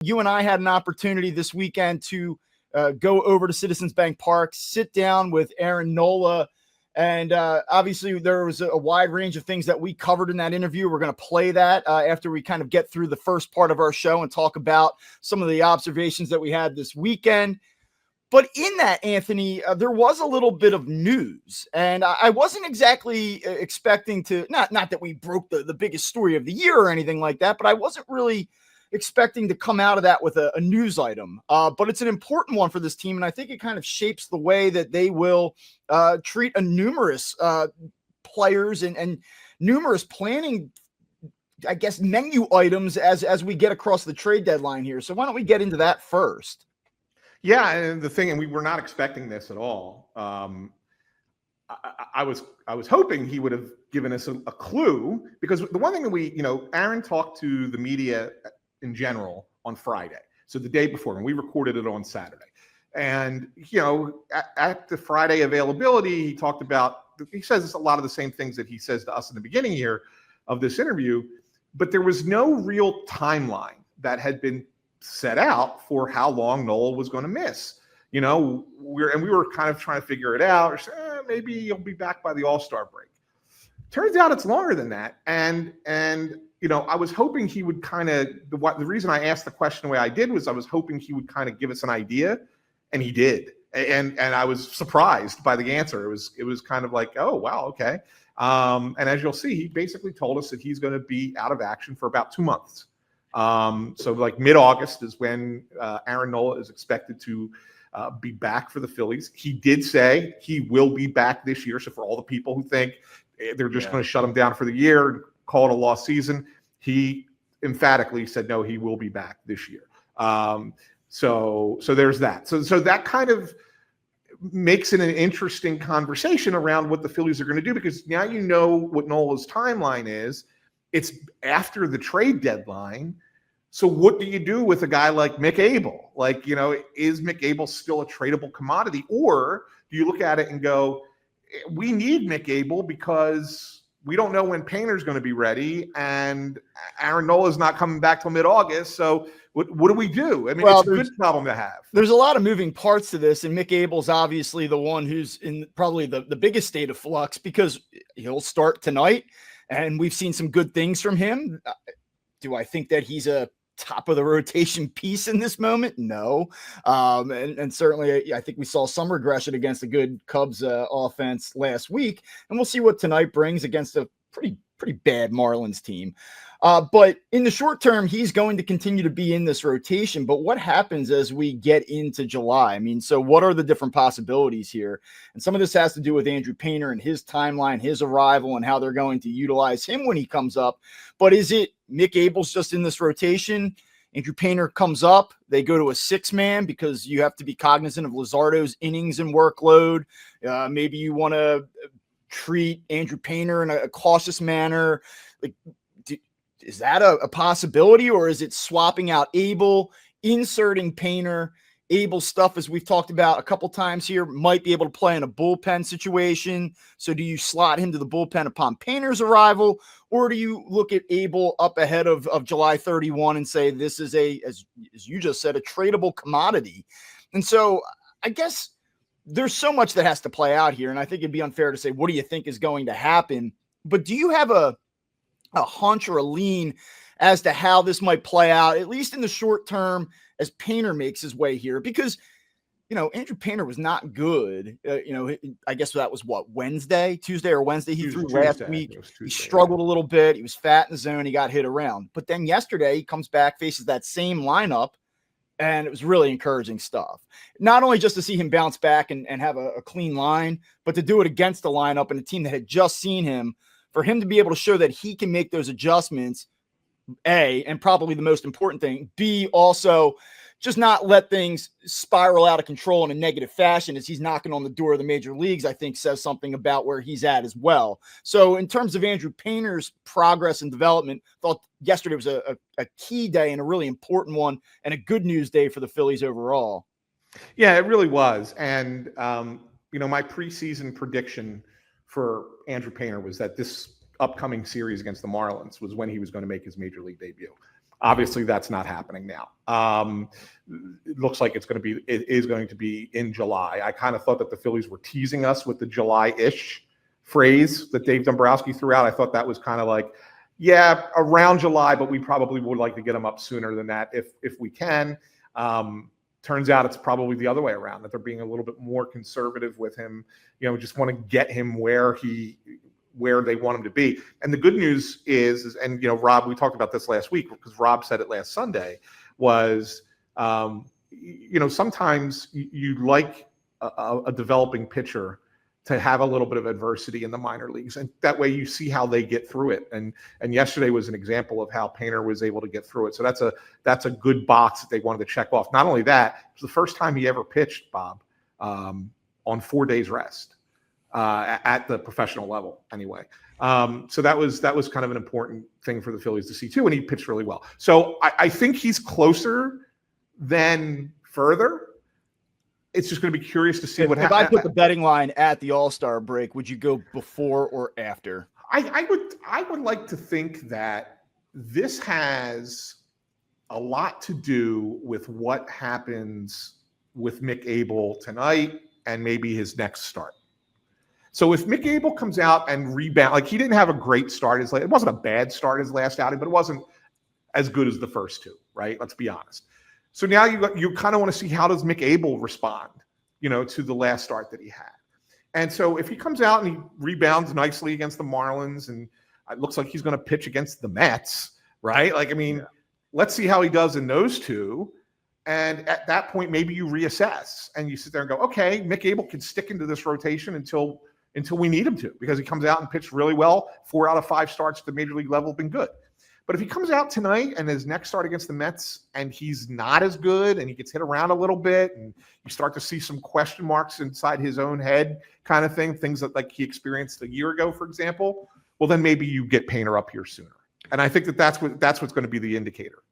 You and I had an opportunity this weekend to go over to Citizens Bank Park, sit down with Aaron Nola. And obviously, there was a wide range of things that we covered in that interview. We're going to play that after we kind of get through the first part of our show and talk about some of the observations that we had this weekend. But in that, Anthony, there was a little bit of news, and I wasn't exactly expecting to, not that we broke the biggest story of the year or anything like that, but I wasn't really expecting to come out of that with a news item. But it's an important one for this team, and I think it kind of shapes the way that they will treat a numerous players and numerous planning, I guess, menu items as we get across the trade deadline here. So why don't we get into that first? Yeah, and the thing, and we were not expecting this at all. I was hoping he would have given us a clue, because the one thing that Aaron talked to the media in general on Friday, so the day before, and we recorded it on Saturday. And at the Friday availability, he talked about, he says a lot of the same things that he says to us in the beginning here of this interview, but there was no real timeline that had been set out for how long Nola was going to miss. We were kind of trying to figure it out. Maybe he'll be back by the All-Star break. Turns out it's longer than that. And I was hoping he would kind of, the reason I asked the question the way I did was I was hoping he would kind of give us an idea, and he did. And I was surprised by the answer. It was kind of like, oh, wow, okay. And as you'll see, he basically told us that he's going to be out of action for about 2 months. So like mid-August is when Aaron Nola is expected to be back for the Phillies. He did say he will be back this year. So for all the people who think they're just going to shut him down for the year and call it a lost season, he emphatically said, no, he will be back this year. So there's that. So that kind of makes it an interesting conversation around what the Phillies are going to do, because now you know what Nola's timeline is. It's after the trade deadline. So what do you do with a guy like Mick Abel? Is Mick Abel still a tradable commodity? Or do you look at it and go, we need Mick Abel because we don't know when Painter's going to be ready, and Aaron Nola is not coming back till mid-August. So what do we do? I mean, it's a good problem to have. There's a lot of moving parts to this, and Mick Abel's obviously the one who's in probably the biggest state of flux, because he'll start tonight. And we've seen some good things from him. Do I think that he's a top of the rotation piece in this moment? No. And certainly I think we saw some regression against a good Cubs offense last week. And we'll see what tonight brings against a pretty bad Marlins team. But in the short term, he's going to continue to be in this rotation. But what happens as we get into July? I mean, so what are the different possibilities here? And some of this has to do with Andrew Painter and his timeline, his arrival, and how they're going to utilize him when he comes up. But is it Mick Abel's just in this rotation? Andrew Painter comes up, they go to a 6-man because you have to be cognizant of Luzardo's innings and workload. Maybe you want to treat Andrew Painter in a cautious manner. Is that a possibility, or is it swapping out Abel, inserting Painter? Abel stuff, as we've talked about a couple times here, might be able to play in a bullpen situation. So do you slot him to the bullpen upon Painter's arrival, or do you look at Abel up ahead of July 31 and say this is as you just said, a tradable commodity? And so I guess there's so much that has to play out here, and I think it'd be unfair to say, what do you think is going to happen? But do you have a hunch or a lean as to how this might play out, at least in the short term, as Painter makes his way here? Because, Andrew Painter was not good. I guess that was Tuesday or Wednesday. He threw last week. He struggled a little bit. He was fat in the zone. He got hit around. But then yesterday he comes back, faces that same lineup, and it was really encouraging stuff. Not only just to see him bounce back and have a clean line, but to do it against the lineup and a team that had just seen him, for him to be able to show that he can make those adjustments, A, and probably the most important thing, B, also just not let things spiral out of control in a negative fashion as he's knocking on the door of the major leagues, I think says something about where he's at as well. So in terms of Andrew Painter's progress and development, thought yesterday was a key day and a really important one and a good news day for the Phillies overall. Yeah, it really was. And, my preseason prediction for Andrew Painter was that this upcoming series against the Marlins was when he was going to make his major league debut. Obviously, that's not happening now. It looks like it is going to be in July. I kind of thought that the Phillies were teasing us with the July-ish phrase that Dave Dombrowski threw out. I thought that was kind of like, yeah, around July, but we probably would like to get him up sooner than that if we can. Turns out it's probably the other way around, that they're being a little bit more conservative with him. Just want to get him where they want him to be. And the good news is, and Rob, we talked about this last week because Rob said it last Sunday, was sometimes you like a developing pitcher to have a little bit of adversity in the minor leagues, and that way you see how they get through it. And yesterday was an example of how Painter was able to get through it. So that's a good box that they wanted to check off. Not only that, it was the first time he ever pitched, Bob, on 4 days rest at the professional level anyway. So that was kind of an important thing for the Phillies to see too, and he pitched really well. So I think he's closer than further. It's just going to be curious to see what happens. If I put the betting line at the All-Star break, would you go before or after? I would like to think that this has a lot to do with what happens with Mick Abel tonight and maybe his next start. So if Mick Abel comes out and rebound, like he didn't have a great start, it wasn't a bad start his last outing, but it wasn't as good as the first two, right? Let's be honest. So now you kind of want to see how does Mick Abel respond, to the last start that he had. And so if he comes out and he rebounds nicely against the Marlins, and it looks like he's going to pitch against the Mets, right? Let's see how he does in those two. And at that point, maybe you reassess and you sit there and go, okay, Mick Abel can stick into this rotation until we need him to, because he comes out and pitched really well. 4 out of 5 starts at the major league level have been good. But if he comes out tonight and his next start against the Mets and he's not as good and he gets hit around a little bit and you start to see some question marks inside his own head kind of thing, things that like he experienced a year ago, for example, well, then maybe you get Painter up here sooner. And I think that's what's going to be the indicator.